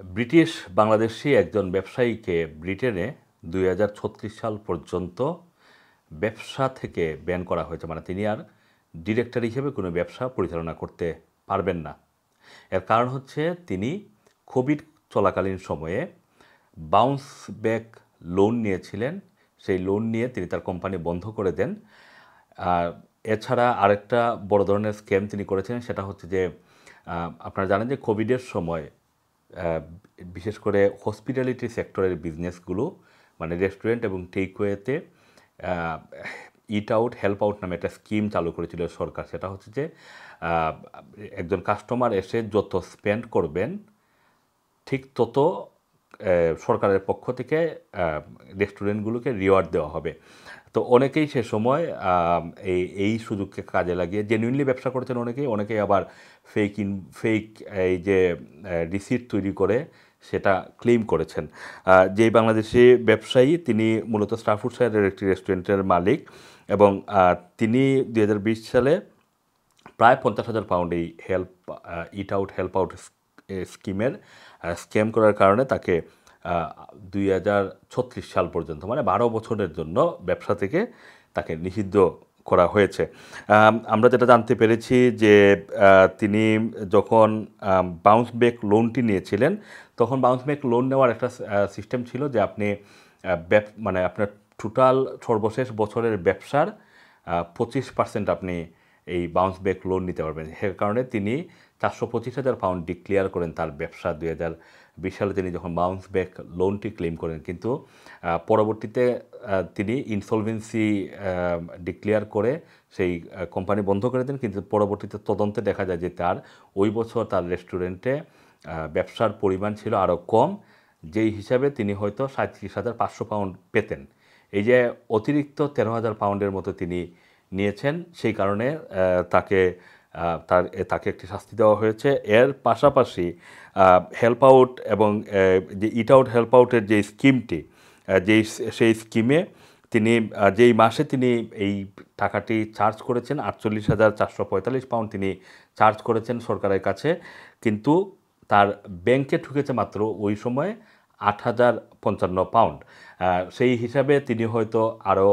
British Bangladeshi একজন ব্যবসায়ীকে ব্রিটেনে ২০৩৬ সাল পর্যন্ত ব্যবসা থেকে ব্যান করা হয়েছে। মানে তিনি আর ডিরেক্টর হিসেবে কোনো ব্যবসা পরিচালনা করতে পারবেন না। এর কারণ হচ্ছে তিনি কোভিড চলাকালীন সময়ে বাউন্স ব্যাক লোন নিয়েছিলেন। সেই লোন নিয়ে তিনি তার কোম্পানি বন্ধ করে দেন। আর এছাড়া আরেকটা বড় ধরনের স্ক্যাম তিনি করেছেন, সেটা হচ্ছে যে আপনারা জানেন যে কোভিডের সময় বিশেষ করে হসপিটালিটি সেক্টরের বিজনেসগুলো, মানে রেস্টুরেন্ট এবং টেকওয়েতে ইট আউট হেল্প আউট নামে একটা স্কিম চালু করেছিল সরকার। সেটা হচ্ছে যে একজন কাস্টমার এসে যত স্পেন্ড করবেন ঠিক তত সরকারের পক্ষ থেকে রেস্টুরেন্টগুলোকে রিওয়ার্ড দেওয়া হবে। তো অনেকেই সে সময় এই সুযোগকে কাজে লাগিয়ে জেনুইনলি ব্যবসা করেছেন, অনেকেই আবার ফেক এই যে রিসিট তৈরি করে সেটা ক্লেম করেছেন। যেই বাংলাদেশি ব্যবসায়ী, তিনি মূলত স্টাফুডশায়ারের একটি রেস্টুরেন্টের মালিক এবং তিনি ২০২০ সালে প্রায় ৫০,০০০ পাউন্ড এই হেল্প আউট স্কিমের স্ক্যাম করার কারণে তাকে ২০৩৬ সাল পর্যন্ত, মানে ১২ বছরের জন্য ব্যবসা থেকে তাকে নিষিদ্ধ করা হয়েছে। আমরা যেটা জানতে পেরেছি যে তিনি যখন বাউন্স ব্যাক লোনটি নিয়েছিলেন, তখন বাউন্স ব্যাক লোন নেওয়ার একটা সিস্টেম ছিল যে আপনি মানে আপনার টোটাল সর্বশেষ বছরের ব্যবসার ২৫% আপনি এই বাউন্স ব্যাক লোন নিতে পারবেন। সে কারণে তিনি ৪২৫,০০০ পাউন্ড ডিক্লেয়ার করেন তার ব্যবসা ২০২০ সালে তিনি যখন বাউন্স ব্যাক লোনটি ক্লেম করেন। কিন্তু পরবর্তীতে তিনি ইনসলভেন্সি ডিক্লেয়ার করে সেই কোম্পানি বন্ধ করে দেন। কিন্তু পরবর্তীতে তদন্তে দেখা যায় যে তার ওই বছর তার রেস্টুরেন্টে ব্যবসার পরিমাণ ছিল আরও কম, যেই হিসাবে তিনি হয়তো ৩৭,৫০০ পাউন্ড পেতেন। এই যে অতিরিক্ত ১৩,০০০ পাউন্ডের মতো তিনি নিয়েছেন, সেই কারণে তাকে একটি শাস্তি দেওয়া হয়েছে। এর পাশাপাশি হেল্প আউট এবং যে ইট আউট হেল্প আউটের যে স্কিমটি, সেই স্কিমে তিনি যেই মাসে তিনি এই টাকাটি চার্জ করেছেন ৪৮,৪৪৫ পাউন্ড তিনি চার্জ করেছেন সরকারের কাছে, কিন্তু তার ব্যাংকে ঢুকেছে মাত্র ওই সময় ৮,০৫৫ পাউন্ড। সেই হিসাবে তিনি হয়তো আরও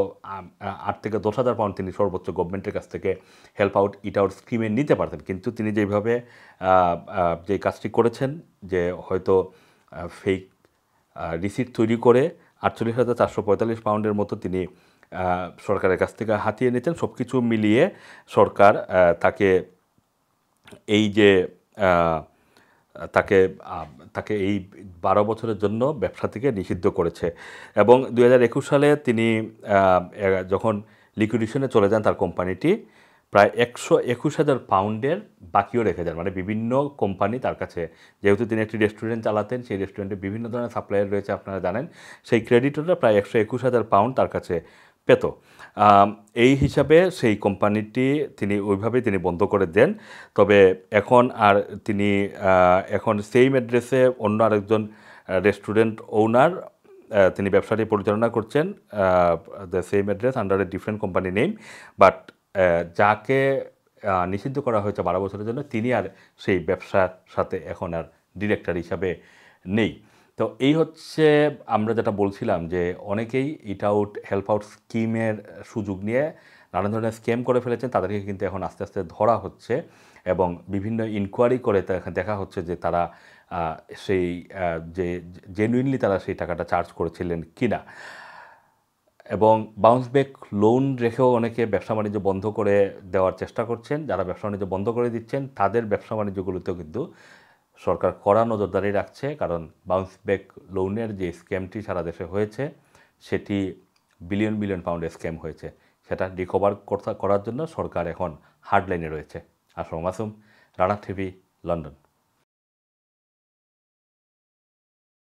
৮ থেকে ১০,০০০ পাউন্ড তিনি সর্বোচ্চ গভর্নমেন্টের কাছ থেকে হেল্প আউট ইট আউট স্কিমে নিতে পারতেন। কিন্তু তিনি যেভাবে যে কাজটি করেছেন, যে হয়তো ফেক রিসিট তৈরি করে ৪৮,৪৪৫ পাউন্ডের মতো তিনি সরকারের কাছ থেকে হাতিয়ে নিতেন। সব কিছু মিলিয়ে সরকার তাকে এই যে তাকে এই ১২ বছরের জন্য ব্যবসা থেকে নিষিদ্ধ করেছে। এবং ২০২১ সালে তিনি যখন লিকুইডেশনে চলে যান, তার কোম্পানিটি প্রায় ১২১,০০০ পাউন্ডের বাকিও রেখে যান। মানে বিভিন্ন কোম্পানি তার কাছে, যেহেতু তিনি একটি রেস্টুরেন্ট চালাতেন, সেই রেস্টুরেন্টে বিভিন্ন ধরনের সাপ্লায়ার রয়েছে আপনারা জানেন, সেই ক্রেডিটররা প্রায় ১২১,০০০ পাউন্ড তার কাছে পেত। এই হিসাবে সেই কোম্পানিটি ওইভাবেই তিনি বন্ধ করে দেন। তবে এখন সেম অ্যাড্রেসে অন্য আরেকজন রেস্টুরেন্ট ওনার তিনি ব্যবসাটি পরিচালনা করছেন, the same address under a different company name. But যাকে নিষিদ্ধ করা হয়েছে ১২ বছরের জন্য, তিনি আর সেই ব্যবসার সাথে এখন আর ডিরেক্টর হিসাবে নেই। তো এই হচ্ছে আমরা যেটা বলছিলাম, যে অনেকেই ইট আউট হেল্প আউট স্কিমের সুযোগ নিয়ে নানা ধরনের স্ক্যাম করে ফেলেছেন। তাদেরকে কিন্তু এখন আস্তে আস্তে ধরা হচ্ছে এবং বিভিন্ন ইনকোয়ারি করে দেখা হচ্ছে যে তারা সেই যে জেনুইনলি তারা সেই টাকাটা চার্জ করেছিলেন কিনা। এবং বাউন্স ব্যাক লোন রেখেও অনেকে ব্যবসা বাণিজ্য বন্ধ করে দেওয়ার চেষ্টা করছেন। যারা ব্যবসা বাণিজ্য বন্ধ করে দিচ্ছেন, তাদের ব্যবসা বাণিজ্যগুলোতেও কিন্তু সরকার কড়া নজরদারি রাখছে। কারণ বাউন্স ব্যাক লোনের যে স্ক্যামটি সারা দেশে হয়েছে, সেটি বিলিয়ন বিলিয়ন পাউন্ডের স্ক্যাম হয়েছে। সেটা রিকভার করার জন্য সরকার এখন হার্ড লাইনে রয়েছে। Assam Masum, Rana TV, London.